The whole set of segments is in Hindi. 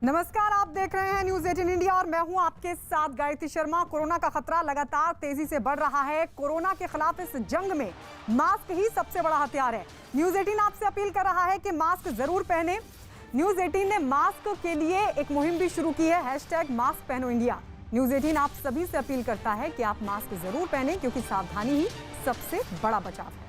नमस्कार, आप देख रहे हैं न्यूज 18 इंडिया और मैं हूं आपके साथ गायत्री शर्मा। कोरोना का खतरा लगातार तेजी से बढ़ रहा है। कोरोना के खिलाफ इस जंग में मास्क ही सबसे बड़ा हथियार है। न्यूज 18 आपसे अपील कर रहा है कि मास्क जरूर पहने। न्यूज 18 ने मास्क के लिए एक मुहिम भी शुरू की है, #मास्क पहनो इंडिया। न्यूज 18 आप सभी से अपील करता है कि आप मास्क जरूर पहने, क्योंकि सावधानी ही सबसे बड़ा बचाव है।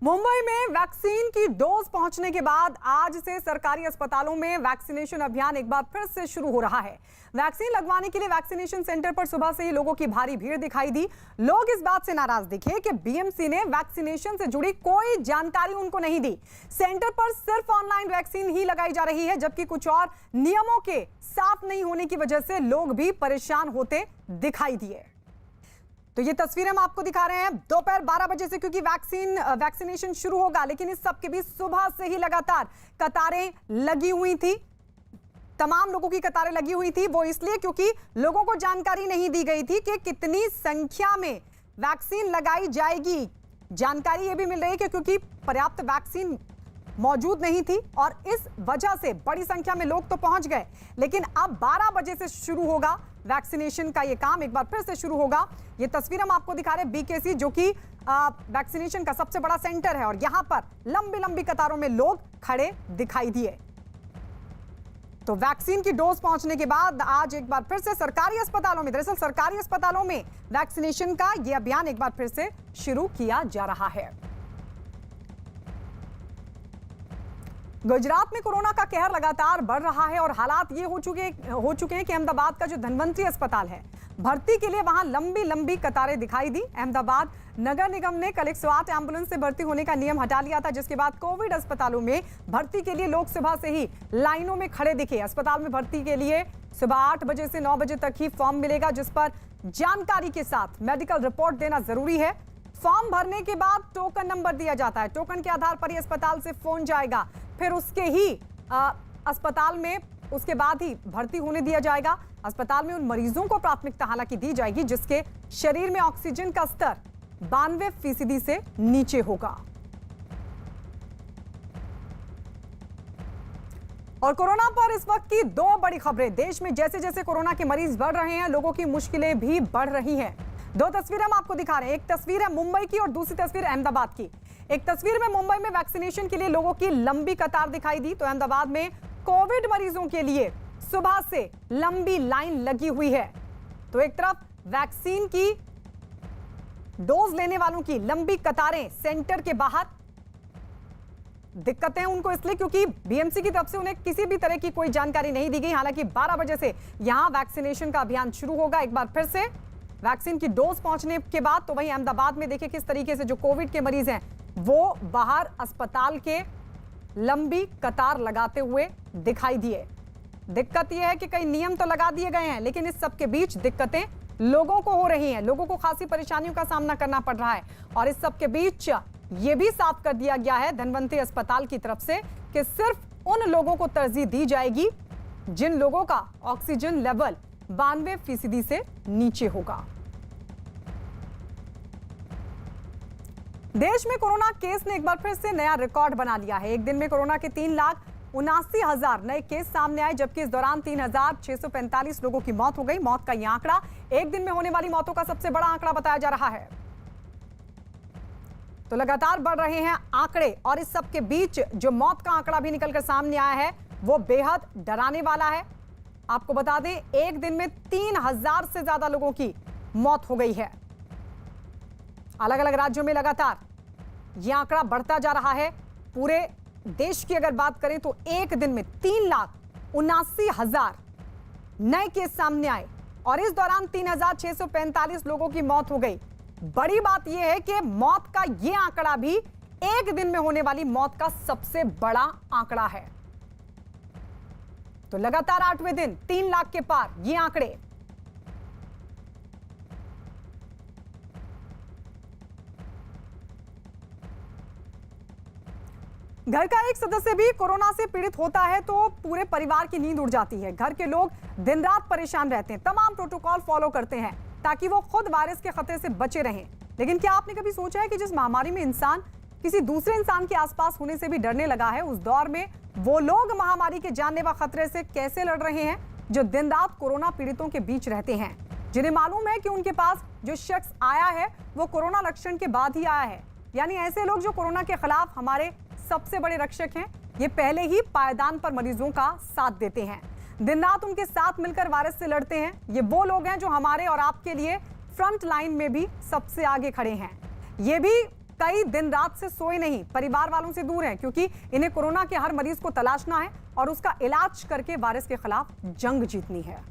मुंबई में वैक्सीन की डोज पहुंचने के बाद आज से सरकारी अस्पतालों में वैक्सीनेशन अभियान एक बार फिर से शुरू हो रहा है। वैक्सीन लगवाने के लिए वैक्सीनेशन सेंटर पर सुबह से ही लोगों की भारी भीड़ दिखाई दी। लोग इस बात से नाराज दिखे कि बीएमसी ने वैक्सीनेशन से जुड़ी कोई जानकारी उनको नहीं दी। सेंटर पर सिर्फ ऑनलाइन वैक्सीन ही लगाई जा रही है, जबकि कुछ और नियमों के साफ नहीं होने की वजह से लोग भी परेशान होते दिखाई दिए। तो ये तस्वीर हम आपको दिखा रहे हैं दोपहर 12 बजे से, क्योंकि वैक्सीनेशन शुरू होगा, लेकिन इस सब के बीच सुबह से ही लगातार कतारें लगी हुई थी। तमाम लोगों की कतारें लगी हुई थी, वो इसलिए क्योंकि लोगों को जानकारी नहीं दी गई थी कि कितनी संख्या में वैक्सीन लगाई जाएगी। जानकारी ये भी मिल रही है कि क्योंकि पर्याप्त वैक्सीन मौजूद नहीं थी और इस वजह से बड़ी संख्या में लोग तो पहुंच गए, लेकिन अब 12 बजे से शुरू होगा वैक्सीनेशन का ये काम, एक बार फिर से शुरू होगा। ये तस्वीर हम आपको दिखा रहे हैं बीकेसी, जो कि वैक्सीनेशन का सबसे बड़ा सेंटर है, और यहां पर लंबी लंबी कतारों में लोग खड़े दिखाई दिए। तो वैक्सीन की डोज पहुंचने के बाद आज एक बार फिर से सरकारी अस्पतालों में, दरअसल सरकारी अस्पतालों में वैक्सीनेशन का यह अभियान एक बार फिर से शुरू किया जा रहा है। गुजरात में कोरोना का कहर लगातार बढ़ रहा है और हालात ये हो चुके हैं कि अहमदाबाद का जो धन्वंतरी अस्पताल है, भर्ती के लिए वहां लंबी लंबी कतारें दिखाई दी। अहमदाबाद नगर निगम ने कल 108 एम्बुलेंस से भर्ती होने का नियम हटा लिया था, जिसके बाद कोविड अस्पतालों में भर्ती के लिए लोग सुबह से ही लाइनों में खड़े दिखे। अस्पताल में भर्ती के लिए सुबह 8 बजे से 9 बजे तक ही फॉर्म मिलेगा, जिस पर जानकारी के साथ मेडिकल रिपोर्ट देना जरूरी है। फॉर्म भरने के बाद टोकन नंबर दिया जाता है। टोकन के आधार पर ही अस्पताल से फोन जाएगा, फिर उसके ही अस्पताल में उसके बाद ही भर्ती होने दिया जाएगा। अस्पताल में उन मरीजों को प्राथमिकता हालांकि दी जाएगी जिसके शरीर में ऑक्सीजन का स्तर 92% से नीचे होगा। और कोरोना पर इस वक्त की दो बड़ी खबरें। देश में जैसे जैसे कोरोना के मरीज बढ़ रहे हैं, लोगों की मुश्किलें भी बढ़ रही हैं। दो तस्वीरें हम आपको दिखा रहे हैं, एक तस्वीर है मुंबई की और दूसरी तस्वीर अहमदाबाद की। एक तस्वीर में मुंबई में वैक्सीनेशन के लिए लोगों की लंबी कतार दिखाई दी, तो अहमदाबाद में कोविड मरीजों के लिए सुबह से लंबी लाइन लगी हुई है। तो एक तरफ वैक्सीन की डोज लेने वालों की लंबी कतारें सेंटर के बाहर, दिक्कतें उनको इसलिए क्योंकि बीएमसी की तरफ से उन्हें किसी भी तरह की कोई जानकारी नहीं दी गई। हालांकि 12 बजे से यहां वैक्सीनेशन का अभियान शुरू होगा एक बार फिर से वैक्सीन की डोज पहुंचने के बाद। तो वहीं अहमदाबाद में देखिए किस तरीके से जो कोविड के मरीज हैं वो बाहर अस्पताल के लंबी कतार लगाते हुए दिखाई दिए। दिक्कत यह है कि कई नियम तो लगा दिए गए हैं, लेकिन इस सब के बीच दिक्कतें लोगों को हो रही हैं। लोगों को खासी परेशानियों का सामना करना पड़ रहा है, और इस सब के बीच यह भी साफ कर दिया गया है धन्वंतरी अस्पताल की तरफ से कि सिर्फ उन लोगों को तरजीह दी जाएगी जिन लोगों का ऑक्सीजन लेवल 92% से नीचे होगा। देश में कोरोना केस ने एक बार फिर से नया रिकॉर्ड बना लिया है। एक दिन में कोरोना के 3,79,000 नए केस सामने आए, जबकि इस दौरान 3,645 लोगों की मौत हो गई। मौत का यह आंकड़ा एक दिन में होने वाली मौतों का सबसे बड़ा आंकड़ा बताया जा रहा है। तो लगातार बढ़ रहे हैं आंकड़े, और इस सब के बीच जो मौत का आंकड़ा भी निकलकर सामने आया है वो बेहद डराने वाला है। आपको बता दें, एक दिन में 3,000 से ज्यादा लोगों की मौत हो गई है। अलग अलग राज्यों में लगातार यह आंकड़ा बढ़ता जा रहा है। पूरे देश की अगर बात करें तो एक दिन में 3,79,000 नए केस सामने आए, और इस दौरान 3,645 लोगों की मौत हो गई। बड़ी बात यह है कि मौत का यह आंकड़ा भी एक दिन में होने वाली मौत का सबसे बड़ा आंकड़ा है। तो लगातार 8वें दिन 3 लाख के पार ये आंकड़े। घर का एक सदस्य भी कोरोना से पीड़ित होता है तो पूरे परिवार की नींद उड़ जाती है। घर के लोग दिन रात परेशान रहते हैं, तमाम प्रोटोकॉल फॉलो करते हैं ताकि वो खुद वायरस के खतरे से बचे रहें। लेकिन क्या आपने कभी सोचा है कि जिस महामारी में इंसान किसी दूसरे इंसान के आसपास होने से भी डरने लगा है, उस दौर में वो लोग महामारी के जानलेवा खतरे से कैसे लड़ रहे हैं, जो दिन रात कोरोना पीड़ितों के बीच रहते हैं, जिन्हें मालूम है कि उनके पास जो शख्स आया है वो कोरोना लक्षण के बाद ही आया है। यानी ऐसे लोग जो कोरोना के खिलाफ हमारे सबसे बड़े रक्षक हैं, ये पहले ही पायदान पर मरीजों का साथ देते हैं, दिन रात उनके साथ मिलकर वायरस से लड़ते हैं। ये वो लोग हैं जो हमारे और आपके लिए फ्रंट लाइन में भी सबसे आगे खड़े हैं। ये भी कई दिन रात से सोए नहीं, परिवार वालों से दूर हैं, क्योंकि इन्हें कोरोना के हर मरीज को तलाशना है और उसका इलाज करके वायरस के खिलाफ जंग जीतनी है।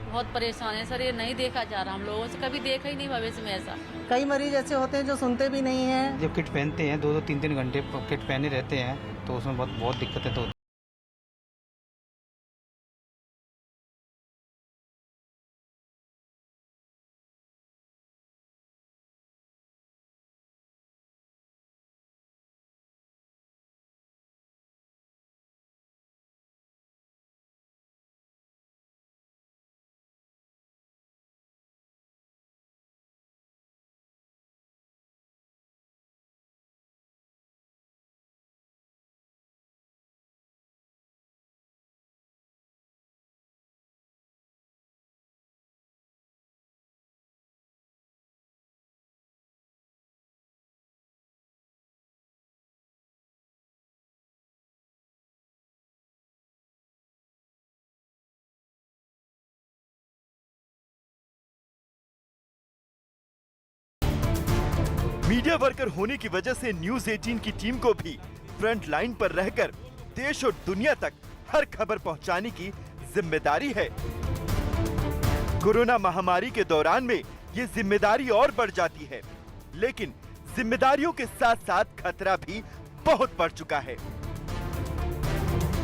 बहुत परेशान है सर, ये नहीं देखा जा रहा, हम लोगों से कभी देखा ही नहीं भविष्य में ऐसा। कई मरीज ऐसे होते हैं जो सुनते भी नहीं हैं। जब किट पहनते हैं 2-2 3-3 घंटे किट पहने रहते हैं तो उसमें बहुत दिक्कतें तो मीडिया वर्कर होने की वजह से न्यूज 18 की टीम को भी फ्रंट लाइन पर रहकर देश और दुनिया तक हर खबर पहुंचाने की जिम्मेदारी है। कोरोना महामारी के दौरान में ये जिम्मेदारी और बढ़ जाती है, लेकिन जिम्मेदारियों के साथ साथ खतरा भी बहुत बढ़ चुका है।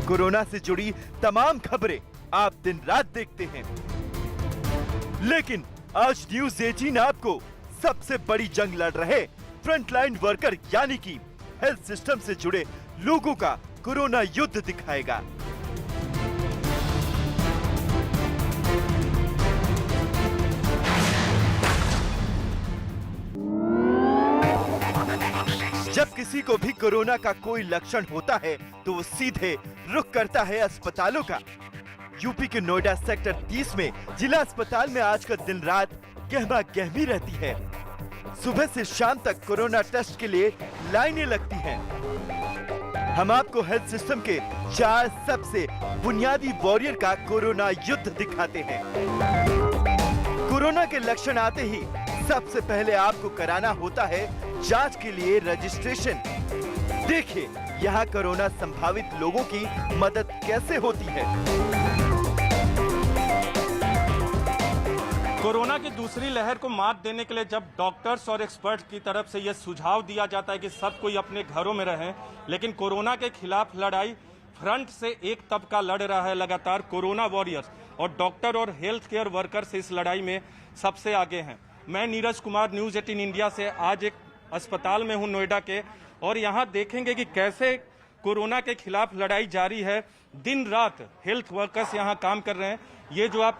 कोरोना से जुड़ी तमाम खबरें आप दिन रात देखते हैं, लेकिन आज न्यूज 18 आपको सबसे बड़ी जंग लड़ रहे फ्रंटलाइन वर्कर यानी कि हेल्थ सिस्टम से जुड़े लोगों का कोरोना युद्ध दिखाएगा। जब किसी को भी कोरोना का कोई लक्षण होता है तो वो सीधे रुख करता है अस्पतालों का। यूपी के नोएडा सेक्टर 30 में जिला अस्पताल में आज का दिन रात गहमा गहमी रहती है। सुबह से शाम तक कोरोना टेस्ट के लिए लाइनें लगती हैं। हम आपको हेल्थ सिस्टम के 4 सबसे बुनियादी वॉरियर का कोरोना युद्ध दिखाते हैं। कोरोना के लक्षण आते ही सबसे पहले आपको कराना होता है जांच के लिए रजिस्ट्रेशन। देखिए यहाँ कोरोना संभावित लोगों की मदद कैसे होती है। कोरोना की दूसरी लहर को मात देने के लिए जब डॉक्टर्स और एक्सपर्ट की तरफ से यह सुझाव दिया जाता है कि सब कोई अपने घरों में रहें, लेकिन कोरोना के खिलाफ लड़ाई फ्रंट से एक तबका लड़ रहा है लगातार, कोरोना वॉरियर्स, और डॉक्टर और हेल्थ केयर वर्कर्स इस लड़ाई में सबसे आगे हैं। मैं नीरज कुमार, न्यूज 18 इंडिया से आज एक अस्पताल में हूं नोएडा के, और यहां देखेंगे कि कैसे कोरोना के खिलाफ लड़ाई जारी है। दिन रात हेल्थ वर्कर्स यहां काम कर रहे हैं। ये जो आप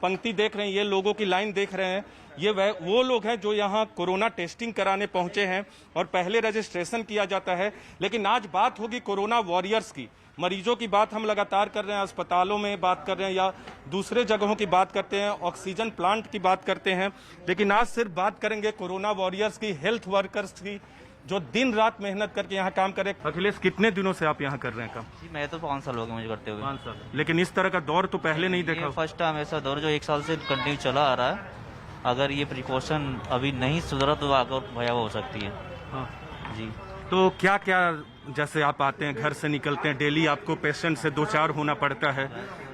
पंक्ति देख रहे हैं, ये लोगों की लाइन देख रहे हैं, ये वो लोग हैं जो यहाँ कोरोना टेस्टिंग कराने पहुंचे हैं और पहले रजिस्ट्रेशन किया जाता है। लेकिन आज बात होगी कोरोना वॉरियर्स की। मरीजों की बात हम लगातार कर रहे हैं, अस्पतालों में बात कर रहे हैं या दूसरे जगहों की बात करते हैं, ऑक्सीजन प्लांट की बात करते हैं, लेकिन आज सिर्फ बात करेंगे कोरोना वॉरियर्स की, हेल्थ वर्कर्स की, जो दिन रात मेहनत करके यहाँ काम करे। अखिलेश, कितने दिनों से आप यहाँ कर रहे हैं काम? जी मैं तो 5 साल हो गए मुझे करते हुए। 5 साल। लेकिन इस तरह का दौर तो पहले नहीं देखा। फर्स्ट टाइम ऐसा दौर जो 1 साल से कंटिन्यू चला आ रहा है, अगर ये प्रिकॉशन अभी नहीं सुधरा तो आगे और भयावह हो सकती है। हाँ। जी। तो क्या क्या, जैसे आप आते हैं घर से निकलते हैं, डेली आपको पेशेंट से दो चार होना पड़ता है,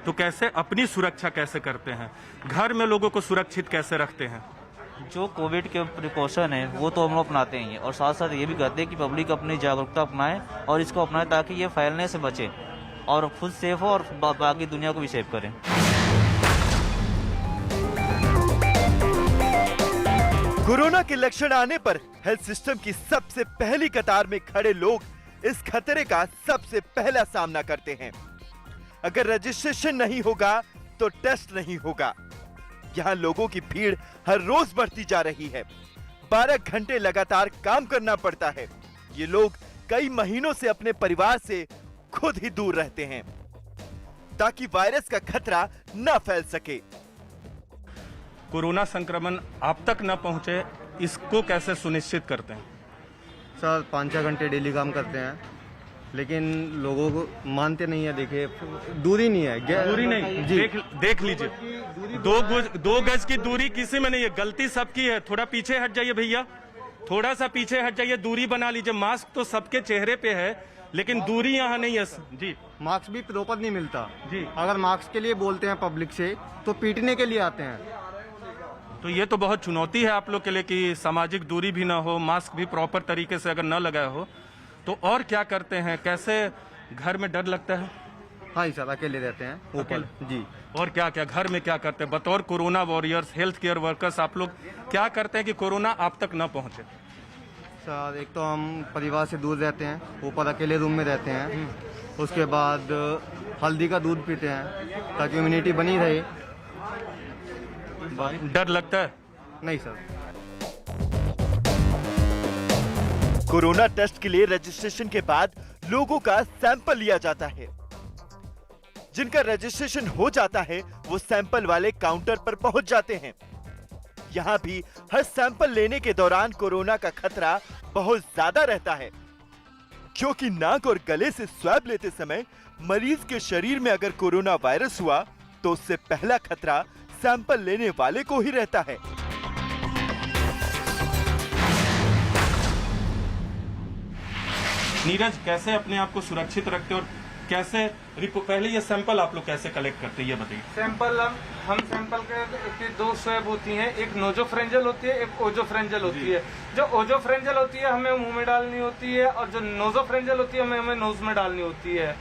तो कैसे अपनी सुरक्षा कैसे करते हैं, घर में लोगों को सुरक्षित कैसे रखते हैं? जो कोविड के प्रिकॉशन है वो तो हम लोग अपनाते ही हैं, और साथ साथ ये भी कहते हैं कि पब्लिक अपनी जागरूकता अपनाए और इसको अपनाए ताकि ये फैलने से बचे और खुद सेफ हो और बाकी दुनिया को भी सेफ करें। कोरोना के लक्षण आने पर हेल्थ सिस्टम की सबसे पहली कतार में खड़े लोग इस खतरे का सबसे पहला सामना करते हैं। अगर रजिस्ट्रेशन नहीं होगा तो टेस्ट नहीं होगा। यहाँ लोगों की भीड़ हर रोज बढ़ती जा रही है। 12 घंटे लगातार काम करना पड़ता है। ये लोग कई महीनों से अपने परिवार से खुद ही दूर रहते हैं ताकि वायरस का खतरा न फैल सके। कोरोना संक्रमण आप तक न पहुंचे, इसको कैसे सुनिश्चित करते हैं? सर 5-6 घंटे डेली काम करते हैं, लेकिन लोगों को मानते नहीं है। देखिए दूरी नहीं है, दूरी नहीं जी। देख लीजिए, 2 गज की दूरी किसी में नहीं है, गलती सबकी है। थोड़ा पीछे हट जाइए भैया, थोड़ा सा पीछे हट जाइए, दूरी बना लीजिए। मास्क तो सबके चेहरे पे है, लेकिन दूरी यहाँ नहीं है जी। मास्क भी प्रॉपर नहीं मिलता जी। अगर मास्क के लिए बोलते हैं पब्लिक से तो पीटने के लिए आते हैं। तो ये तो बहुत चुनौती है आप लोग के लिए कि सामाजिक दूरी भी ना हो, मास्क भी प्रॉपर तरीके से अगर न लगाया हो तो। और क्या करते हैं, कैसे घर में डर लगता है? हाँ जी सर, अकेले रहते हैं ऊपर जी। और क्या क्या घर में क्या करते हैं बतौर corona warriors, health care workers, आप लोग क्या करते हैं कि कोरोना आप तक न पहुंचे? सर एक तो हम परिवार से दूर रहते हैं, ऊपर अकेले रूम में रहते हैं। उसके बाद हल्दी का दूध पीते हैं ताकि इम्यूनिटी बनी रहे। डर लगता है? नहीं सर। कोरोना टेस्ट के लिए रजिस्ट्रेशन के बाद लोगों का सैंपल लिया जाता है। जिनका रजिस्ट्रेशन हो जाता है वो सैंपल वाले काउंटर पर पहुंच जाते हैं। यहाँ भी हर सैंपल लेने के दौरान कोरोना का खतरा बहुत ज्यादा रहता है, क्योंकि नाक और गले से स्वैब लेते समय मरीज के शरीर में अगर कोरोना वायरस हुआ तो उससे पहला खतरा सैंपल लेने वाले को ही रहता है। नीरज, कैसे अपने आप को सुरक्षित रखते और कैसे पहले ये सैंपल आप लोग कैसे कलेक्ट करते हैं ये बताइए। सैंपल हम सैंपल के 2 स्वैब होती हैं, एक नोजोफ्रेंजल होती है, एक ओजोफ्रेंजल होती है। जो ओजोफ्रेंजल होती है हमें मुंह में डालनी होती है, और जो नोजोफ्रेंजल होती है हमें नोज में डालनी होती है।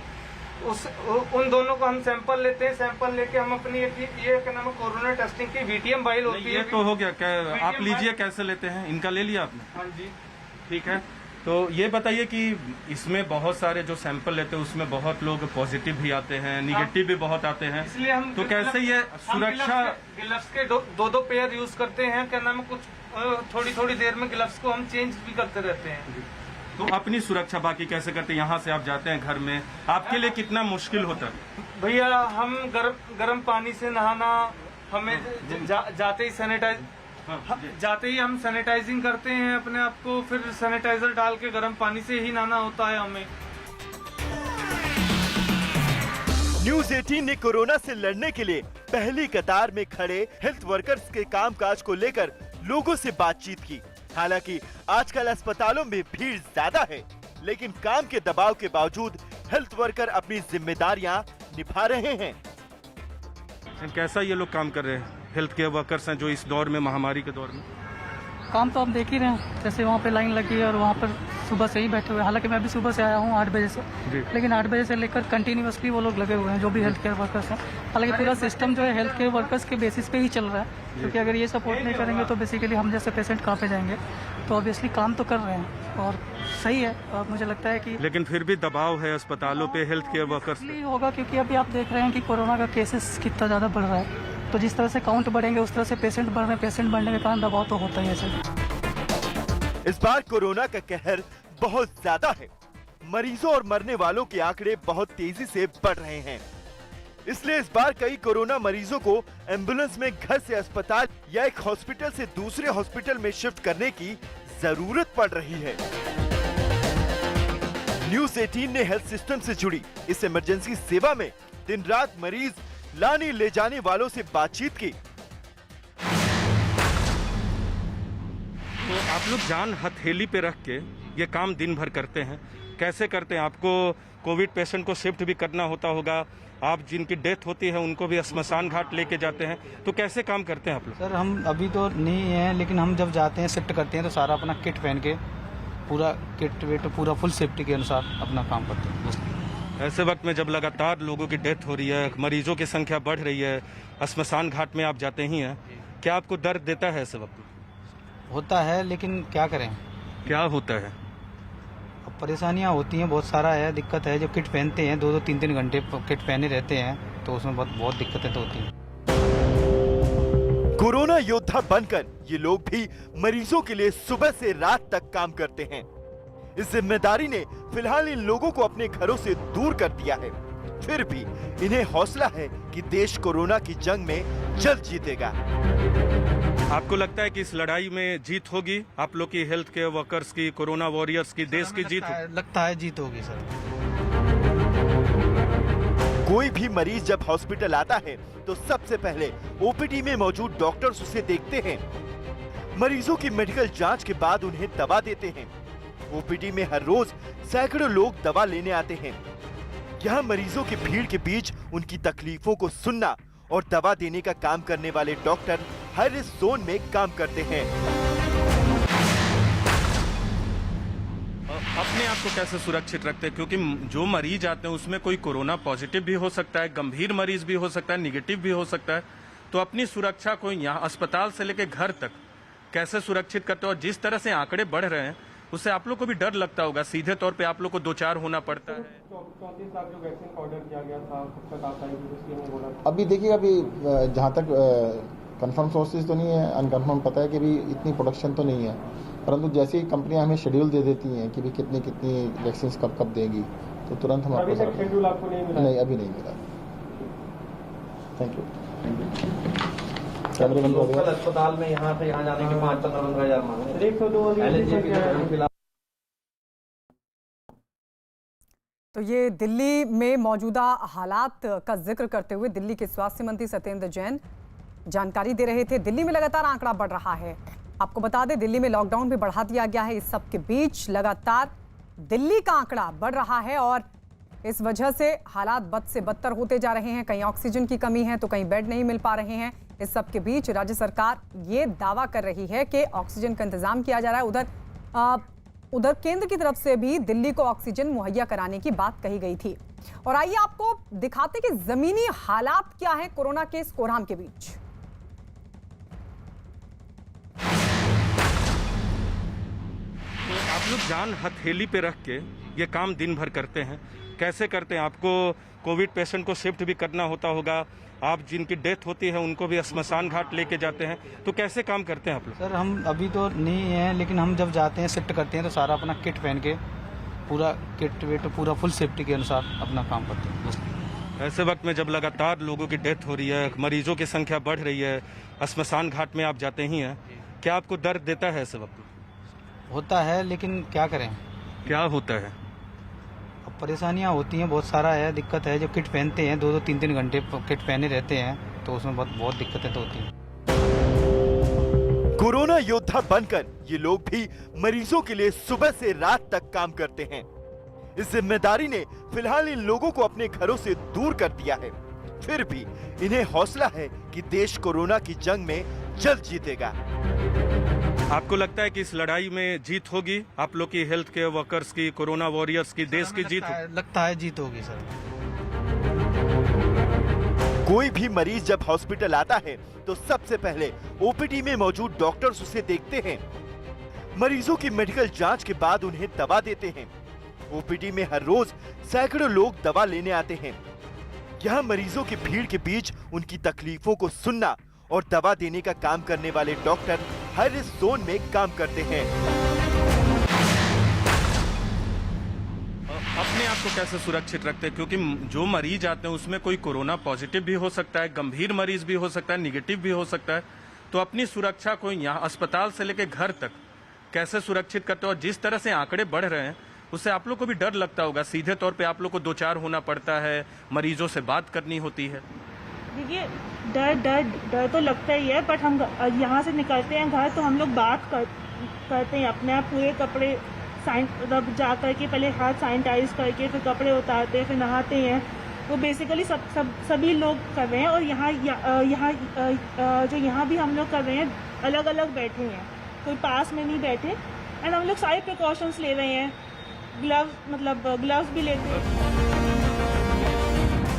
उन दोनों को हम सैंपल लेते हैं। सैंपल लेके हम अपनी ये क्या नाम है, कोरोना टेस्टिंग की VTM फाइल होती है। ये तो हो गया, क्या आप लीजिए, कैसे लेते हैं? इनका ले लिया आपने? हाँ जी, ठीक है। तो ये बताइए कि इसमें बहुत सारे जो सैंपल लेते हैं उसमें बहुत लोग पॉजिटिव भी आते हैं, निगेटिव भी बहुत आते हैं, इसलिए हम तो कैसे ये सुरक्षा? ग्लव्स के 2 पेयर यूज करते हैं। क्या नाम है, कुछ थोड़ी देर में ग्लव्स को हम चेंज भी करते रहते हैं। तो अपनी सुरक्षा बाकी कैसे करते हैं? यहाँ से आप जाते हैं घर में, आपके लिए कितना मुश्किल होता है? भैया हम गर्म पानी से नहाना, हमें जाते ही हम सैनिटाइजिंग करते हैं अपने आप को, फिर सैनिटाइजर डाल के गर्म पानी से ही नहाना होता है हमें। न्यूज़ 18 ने कोरोना से लड़ने के लिए पहली कतार में खड़े हेल्थ वर्कर्स के कामकाज को लेकर लोगों से बातचीत की। हालांकि आजकल अस्पतालों में भीड़ ज्यादा है, लेकिन काम के दबाव के बावजूद हेल्थ वर्कर अपनी जिम्मेदारियां निभा रहे हैं। कैसा ये लोग काम कर रहे हैं, हेल्थ केयर वर्कर्स हैं जो इस दौर में, महामारी के दौर में? काम तो आप देख ही रहे हैं, जैसे वहाँ पे लाइन लगी है और वहाँ पर सुबह से ही बैठे हुए हैं। हालांकि मैं भी सुबह से आया हूँ 8 बजे से, लेकिन 8 बजे से लेकर कंटिन्यूअसली वो लोग लगे हुए हैं जो भी हेल्थ केयर वर्कर्स हैं। हालांकि पूरा सिस्टम जो है हेल्थ केयर वर्कर्स के बेसिस पे ही चल रहा है, क्योंकि अगर ये सपोर्ट नहीं करेंगे तो बेसिकली हम जैसे पेशेंट कहाँ पे जाएंगे। तो ऑब्वियसली काम तो कर रहे हैं और सही है, और मुझे लगता है कि लेकिन फिर भी दबाव है अस्पतालों पे हेल्थ केयर वर्कर्स पे। होगा, क्योंकि अभी आप देख रहे हैं कि कोरोना का केसेस कितना ज़्यादा बढ़ रहा है। तो जिस तरह से काउंट बढ़ेंगे उस तरह से पेशेंट बढ़ रहे हैं, पेशेंट बढ़ने के कारण दबाव तो होता ही है सर। इस बार कोरोना का कहर बहुत ज्यादा है। मरीजों और मरने वालों के आंकड़े बहुत तेजी से बढ़ रहे हैं। इसलिए इस बार कई कोरोना मरीजों को एम्बुलेंस में घर से अस्पताल या एक हॉस्पिटल से दूसरे हॉस्पिटल में शिफ्ट करने की जरूरत पड़ रही है। न्यूज़ 18 ने हेल्थ सिस्टम से जुड़ी इस इमरजेंसी सेवा में दिन रात मरीज लाने ले जाने वालों से बातचीत की। तो आप लोग जान हथेली पे रख के ये काम दिन भर करते हैं, कैसे करते हैं? आपको कोविड पेशेंट को शिफ्ट भी करना होता होगा, आप जिनकी डेथ होती है उनको भी श्मशान घाट लेके जाते हैं, तो कैसे काम करते हैं आप लोग? सर हम अभी तो नहीं हैं, लेकिन हम जब जाते हैं शिफ्ट करते हैं तो सारा अपना किट पहन के पूरा किट वेट पूरा फुल सेफ्टी के अनुसार अपना काम करते हैं। ऐसे वक्त में जब लगातार लोगों की डेथ हो रही है, मरीजों की संख्या बढ़ रही है, श्मशान घाट में आप जाते ही हैं, क्या आपको दर्द देता है ऐसे वक्त? होता है, लेकिन क्या करें। क्या होता है? अब परेशानियाँ होती हैं, बहुत सारा है, दिक्कत है। जब किट पहनते हैं 2-2 3-3 घंटे किट पहने रहते हैं तो उसमें बहुत दिक्कतें तो होती हैं। कोरोना योद्धा बनकर ये लोग भी मरीजों के लिए सुबह से रात तक काम करते हैं। इस जिम्मेदारी ने फिलहाल इन लोगों को अपने घरों से दूर कर दिया है। फिर भी इन्हें हौसला है कि देश कोरोना की जंग में जल्द जीतेगा। आपको लगता है कि इस लड़ाई में जीत होगी? आप लोग की हेल्थ केयर वर्कर्स की, कोरोना वॉरियर्स की, देश की जीत लगता है जीत होगी सर। कोई भी मरीज जब हॉस्पिटल आता है तो सबसे पहले ओपीडी में मौजूद डॉक्टर्स उसे देखते हैं। मरीजों की मेडिकल जांच के बाद उन्हें दवा देते हैं। ओपीडी में हर रोज सैकड़ों लोग दवा लेने आते हैं। यहाँ मरीजों की भीड़ के बीच उनकी तकलीफों को सुनना और दवा देने का काम करने वाले डॉक्टर हर इस जोन में काम करते हैं। अपने आप को कैसे सुरक्षित रखते हैं? क्योंकि जो मरीज आते हैं उसमें कोई कोरोना पॉजिटिव भी हो सकता है, गंभीर मरीज भी हो सकता है, निगेटिव भी हो सकता है। तो अपनी सुरक्षा को यहाँ अस्पताल से लेकर घर तक कैसे सुरक्षित करते हो? और जिस तरह से आंकड़े बढ़ रहे हैं उससे आप लोग को भी डर लगता होगा, सीधे तौर पे आप लोग को 2-4 होना पड़ता है। 34 लाख जो वैक्सीन का ऑर्डर किया गया था, कब तक आता है उसकी हमें बोला? अभी देखिए, अभी जहाँ तक कंफर्म सोर्सेज तो नहीं है, अनकन्फर्म पता है कि भी इतनी प्रोडक्शन तो नहीं है, परंतु जैसे ही कंपनियां हमें शेड्यूल दे देती हैं कि भी कितनी कितनी वैक्सीन कब देंगी तो तुरंत हम अभी तक शेड्यूल आपको नहीं मिला? नहीं, अभी नहीं मिला। Thank you. कैमरे बंद हो गए। अस्पताल में यहाँ से यहाँ जाने के 5-15 हज़ार मांगे। तो ये दिल्ली में मौजूदा हालात का जिक्र करते हुए दिल्ली के स्वास्थ्य मंत्री सत्येंद्र जैन जानकारी दे रहे थे। दिल्ली में लगातार आंकड़ा बढ़ रहा है। आपको बता दें, दिल्ली में लॉकडाउन भी बढ़ा दिया गया है। इस सब के बीच लगातार दिल्ली का आंकड़ा बढ़ रहा है और इस वजह से हालात बद से बदतर होते जा रहे हैं। कहीं ऑक्सीजन की कमी है तो कहीं बेड नहीं मिल पा रहे हैं। इस सब के बीच राज्य सरकार ये दावा कर रही है कि ऑक्सीजन का इंतजाम किया जा रहा है। उधर केंद्र की तरफ से भी दिल्ली को ऑक्सीजन मुहैया कराने की बात कही गई थी। और आइए आपको दिखाते कि जमीनी हालात क्या है कोरोना के इस कोहराम के बीच। तो आप लोग जान हथेली पे रख के ये काम दिन भर करते हैं, कैसे करते हैं? आपको कोविड पेशेंट को शिफ्ट भी करना होता होगा, आप जिनकी डेथ होती है उनको भी श्मशान घाट लेके जाते हैं, तो कैसे काम करते हैं आप लोग? सर हम अभी तो नहीं हैं, लेकिन हम जब जाते हैं शिफ्ट करते हैं तो सारा अपना किट पहन के पूरा किट वेट पूरा फुल सेफ्टी के अनुसार अपना काम करते हैं। ऐसे वक्त में जब लगातार लोगों की डेथ हो रही है, मरीजों की संख्या बढ़ रही है, श्मशान घाट में आप जाते ही हैं, क्या आपको दर्द देता है ऐसे वक्त? होता है, लेकिन क्या करें। क्या होता है? अब परेशानियाँ होती हैं, बहुत सारा है, दिक्कत है। जब किट पहनते हैं 2-2 3-3 घंटे किट पहने रहते हैं तो उसमें बहुत दिक्कतें तो होती हैं। कोरोना योद्धा बनकर ये लोग भी मरीजों के लिए सुबह से रात तक काम करते हैं। इस जिम्मेदारी ने फिलहाल इन लोगों को अपने घरों से दूर कर दिया है। फिर भी इन्हें हौसला है कि देश कोरोना की जंग में जल्द जीतेगा। आपको लगता है कि इस लड़ाई में जीत होगी? आप लोग की हेल्थ केयर वर्कर्स की, कोरोना वॉरियर्स की, देश की जीत लगता है जीत होगी सर। कोई भी मरीज जब हॉस्पिटल आता है तो सबसे पहले ओपीडी में मौजूद डॉक्टर्स उसे देखते हैं। मरीजों की मेडिकल जांच के बाद उन्हें दवा देते हैं। ओपीडी में हर रोज सैकड़ों लोग दवा लेने आते हैं। यहाँ मरीजों की भीड़ के बीच उनकी तकलीफों को सुनना और दवा देने का काम करने वाले डॉक्टर हर इस जोन में काम करते हैं। अपने आप को कैसे सुरक्षित रखते हैं? क्योंकि जो मरीज आते हैं उसमें कोई कोरोना पॉजिटिव भी हो सकता है, गंभीर मरीज भी हो सकता है, निगेटिव भी हो सकता है। तो अपनी सुरक्षा को यहाँ अस्पताल से लेकर घर तक कैसे सुरक्षित करते हो? और जिस तरह से आंकड़े बढ़ रहे हैं उससे आप लोग को भी डर लगता होगा, सीधे तौर पे आप लोग को 2-4 होना पड़ता है, मरीजों से बात करनी होती है। देखिए डर तो लगता ही है, बट हम यहाँ से निकलते हैं घर तो हम लोग बात करते हैं अपने आप, पूरे कपड़े मतलब जा करके पहले हाथ सैनिटाइज करके फिर कपड़े उतारते हैं, फिर नहाते हैं। वो बेसिकली सभी लोग कर रहे हैं। और यहाँ जो यहाँ भी हम लोग कर रहे हैं, अलग अलग बैठे हैं, कोई पास में नहीं बैठे। एंड हम लोग सारे प्रिकॉशंस ले रहे हैं, ग्लव्स भी लेते हैं।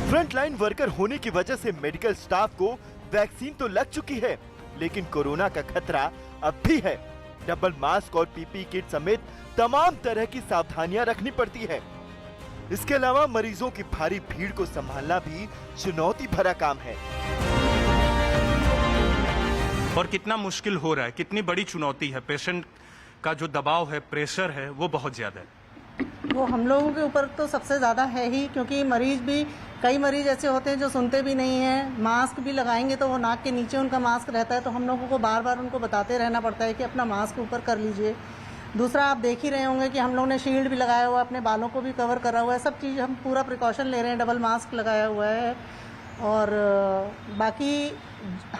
फ्रंटलाइन वर्कर होने की वजह से मेडिकल स्टाफ को वैक्सीन तो लग चुकी है, लेकिन कोरोना का खतरा अब भी है। डबल मास्क और पीपी किट समेत तमाम तरह की सावधानियां रखनी पड़ती है। इसके अलावा मरीजों की भारी भीड़ को संभालना भी चुनौती भरा काम है। और कितना मुश्किल हो रहा है, कितनी बड़ी चुनौती है। पेशेंट का जो दबाव है, प्रेशर है, वो बहुत ज्यादा है। वो हम लोगों के ऊपर तो सबसे ज़्यादा है ही, क्योंकि कई मरीज ऐसे होते हैं जो सुनते भी नहीं हैं। मास्क भी लगाएंगे तो वो नाक के नीचे उनका मास्क रहता है, तो हम लोगों को बार बार उनको बताते रहना पड़ता है कि अपना मास्क ऊपर कर लीजिए। दूसरा, आप देख ही रहे होंगे कि हम लोगों ने शील्ड भी लगाया हुआ है, अपने बालों को भी कवर करा हुआ है, सब चीज़ हम पूरा प्रिकॉशन ले रहे हैं, डबल मास्क लगाया हुआ है। और बाकी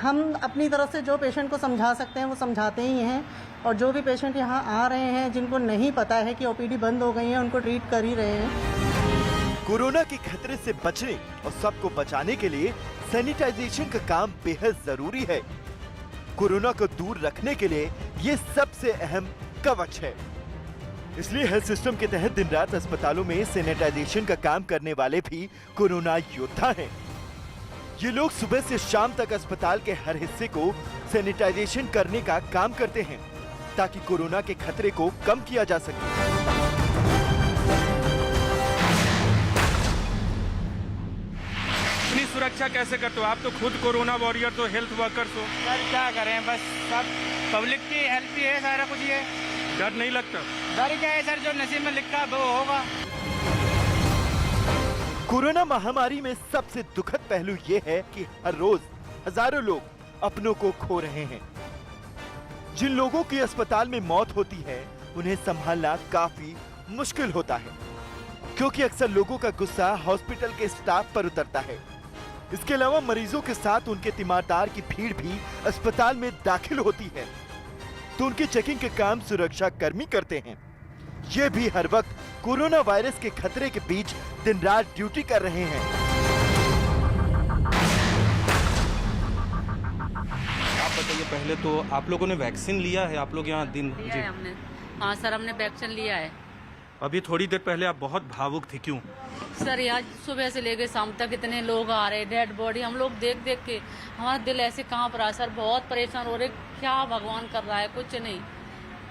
हम अपनी तरफ से जो पेशेंट को समझा सकते हैं वो समझाते ही हैं। और जो भी पेशेंट यहाँ आ रहे हैं जिनको नहीं पता है कि ओपीडी बंद हो गई है, उनको ट्रीट कर ही रहे हैं। कोरोना के खतरे से बचने और सबको बचाने के लिए सैनिटाइजेशन का काम बेहद जरूरी है। कोरोना को दूर रखने के लिए ये सबसे अहम कवच है। इसलिए हेल्थ सिस्टम के तहत दिन रात अस्पतालों में सैनिटाइजेशन का काम करने वाले भी कोरोना योद्धा हैं। ये लोग सुबह से शाम तक अस्पताल के हर हिस्से को सैनिटाइजेशन करने का काम करते हैं, ताकि कोरोना के खतरे को कम किया जा सके। अपनी सुरक्षा कैसे करते हो? आप तो खुद कोरोना वॉरियर, तो हेल्थ वर्कर्स हो। सर क्या करें, बस सब पब्लिक की हेल्प ही है सारा कुछ। ये डर नहीं लगता? डर क्या है सर, जो नसीब में लिखा वो होगा। कोरोना महामारी में सबसे दुखद पहलू ये है कि हर रोज हजारों लोग अपनों को खो रहे हैं। जिन लोगों की अस्पताल में मौत होती है, उन्हें संभालना काफी मुश्किल होता है, क्योंकि अक्सर लोगों का गुस्सा हॉस्पिटल के स्टाफ पर उतरता है। इसके अलावा मरीजों के साथ उनके तीमारदार की भीड़ भी अस्पताल में दाखिल होती है, तो उनकी चेकिंग के काम सुरक्षा कर्मी करते हैं। ये भी हर वक्त कोरोना वायरस के खतरे के बीच दिन रात ड्यूटी कर रहे हैं। आप बताइए, पहले तो आप लोगों ने वैक्सीन लिया है? आप लोग यहाँ दिन लिया है हमने। हाँ सर, हमने वैक्सीन लिया है। अभी थोड़ी देर पहले आप बहुत भावुक थी, क्यों? सर यहाँ सुबह से लेकर शाम तक इतने लोग आ रहे, डेड बॉडी हम लोग देख देख के हमारा दिल ऐसे कांप रहा है सर। बहुत परेशान हो रहे, क्या भगवान कर रहा है, कुछ नहीं,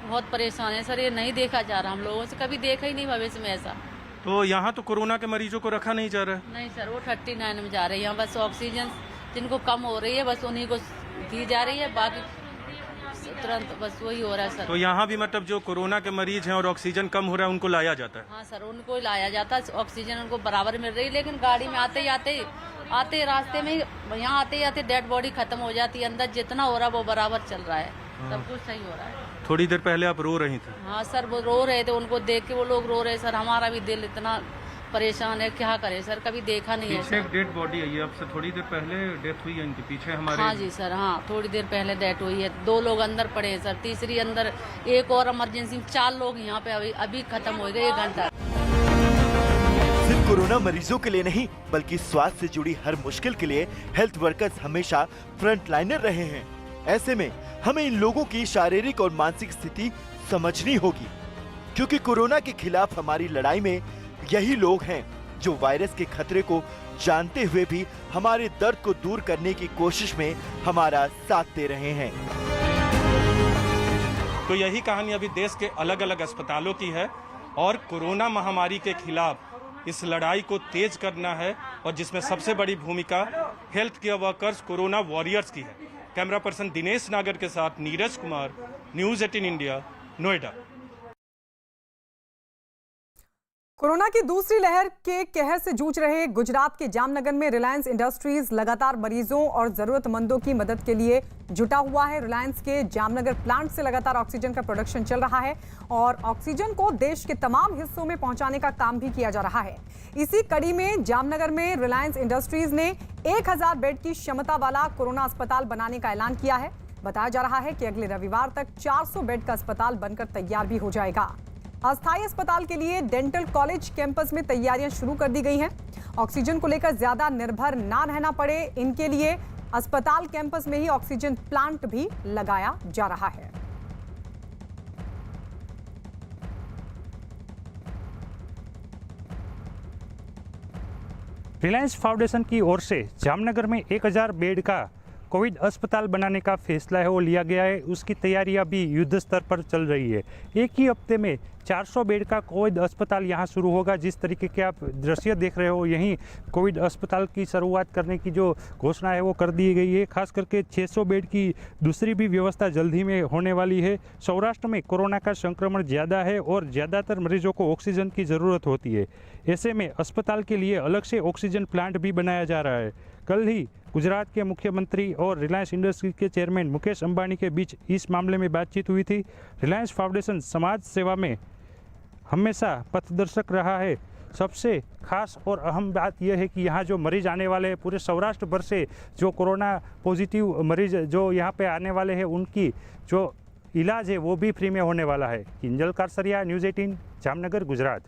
बहुत परेशान है सर। ये नहीं देखा जा रहा, हम लोगों से कभी देखा ही नहीं भविष्य में ऐसा। तो यहाँ तो कोरोना के मरीजों को रखा नहीं जा रहा है? नहीं सर, वो 39 में जा रहे हैं। यहाँ बस ऑक्सीजन जिनको कम हो रही है बस उन्हीं को दी जा रही है, बाकी तुरंत बस वही हो रहा है सर। तो यहाँ भी मतलब जो कोरोना के मरीज हैं और ऑक्सीजन कम हो रहा है, उनको लाया जाता है? हाँ सर, उनको लाया जाता है, ऑक्सीजन उनको बराबर मिल रही है। लेकिन गाड़ी में आते रास्ते में यहाँ आते डेड बॉडी खत्म हो जाती है। अंदर जितना हो रहा है वो बराबर चल रहा है, सब कुछ सही हो रहा है। थोड़ी देर पहले आप रो रही थी? हाँ सर, वो रो रहे थे, उनको देख के वो लोग रो रहे सर। हमारा भी दिल इतना परेशान है, क्या करे सर, कभी देखा नहीं है। पीछे एक डेड बॉडी है, अब से थोड़ी देर पहले डेथ हुई है इनके पीछे हमारे। हाँ जी सर, हाँ थोड़ी देर पहले डेथ हुई है। 2 लोग अंदर पड़े हैं सर, तीसरी अंदर, एक और इमरजेंसी में 4 लोग यहाँ पे अभी खत्म हो गए 1 घंटा। सिर्फ कोरोना मरीजों के लिए नहीं, बल्कि स्वास्थ्य से जुड़ी हर मुश्किल के लिए हेल्थ वर्कर्स हमेशा फ्रंट लाइनर रहे हैं। ऐसे में हमें इन लोगों की शारीरिक और मानसिक स्थिति समझनी होगी, क्योंकि कोरोना के खिलाफ हमारी लड़ाई में यही लोग हैं जो वायरस के खतरे को जानते हुए भी हमारे दर्द को दूर करने की कोशिश में हमारा साथ दे रहे हैं। तो यही कहानी अभी देश के अलग अलग अस्पतालों की है, और कोरोना महामारी के खिलाफ इस लड़ाई को तेज करना है, और जिसमें सबसे बड़ी भूमिका health care workers, corona warriors की है। कैमरा पर्सन दिनेश नागर के साथ Neeraj Kumar, news 18 India, Noida. Corona की दूसरी लहर के कहर से जूझ रहे गुजरात के जामनगर में रिलायंस इंडस्ट्रीज लगातार मरीजों और जरूरतमंदों की मदद के लिए जुटा हुआ है। रिलायंस के जामनगर प्लांट से लगातार ऑक्सीजन का प्रोडक्शन चल रहा है और ऑक्सीजन को देश के तमाम हिस्सों में पहुंचाने का काम भी किया जा रहा है। इसी कड़ी में जामनगर में रिलायंस इंडस्ट्रीज ने 1000 बेड की क्षमता वाला कोरोना अस्पताल बनाने का ऐलान किया है। बताया जा रहा है कि अगले रविवार तक 400 बेड का अस्पताल बनकर तैयार भी हो जाएगा। अस्थायी अस्पताल के लिए डेंटल कॉलेज कैंपस में तैयारियां शुरू कर दी गई हैं। ऑक्सीजन को लेकर ज्यादा निर्भर ना रहना पड़े, इनके लिए अस्पताल कैंपस में ही ऑक्सीजन प्लांट भी लगाया जा रहा है। रिलायंस फाउंडेशन की ओर से जामनगर में 1000 बेड का कोविड अस्पताल बनाने का फैसला है वो लिया गया है। उसकी तैयारियां भी युद्ध स्तर पर चल रही है। एक ही हफ्ते में 400 बेड का कोविड अस्पताल यहां शुरू होगा। जिस तरीके के आप दृश्य देख रहे हो, यहीं कोविड अस्पताल की शुरुआत करने की जो घोषणा है वो कर दी गई है। खास करके 600 बेड की दूसरी भी व्यवस्था जल्द ही में होने वाली है। सौराष्ट्र में कोरोना का संक्रमण ज़्यादा है और ज़्यादातर मरीजों को ऑक्सीजन की ज़रूरत होती है। ऐसे में अस्पताल के लिए अलग से ऑक्सीजन प्लांट भी बनाया जा रहा है। कल ही गुजरात के मुख्यमंत्री और रिलायंस इंडस्ट्रीज के चेयरमैन मुकेश अंबानी के बीच इस मामले में बातचीत हुई थी। रिलायंस फाउंडेशन समाज सेवा में हमेशा पथदर्शक रहा है। सबसे खास और अहम बात यह है कि यहाँ जो मरीज आने वाले हैं, पूरे सौराष्ट्र भर से जो कोरोना पॉजिटिव मरीज जो यहाँ पे आने वाले हैं, उनकी जो इलाज है वो भी फ्री में होने वाला है। किंजल कारसरिया, न्यूज़ 18, जामनगर, गुजरात।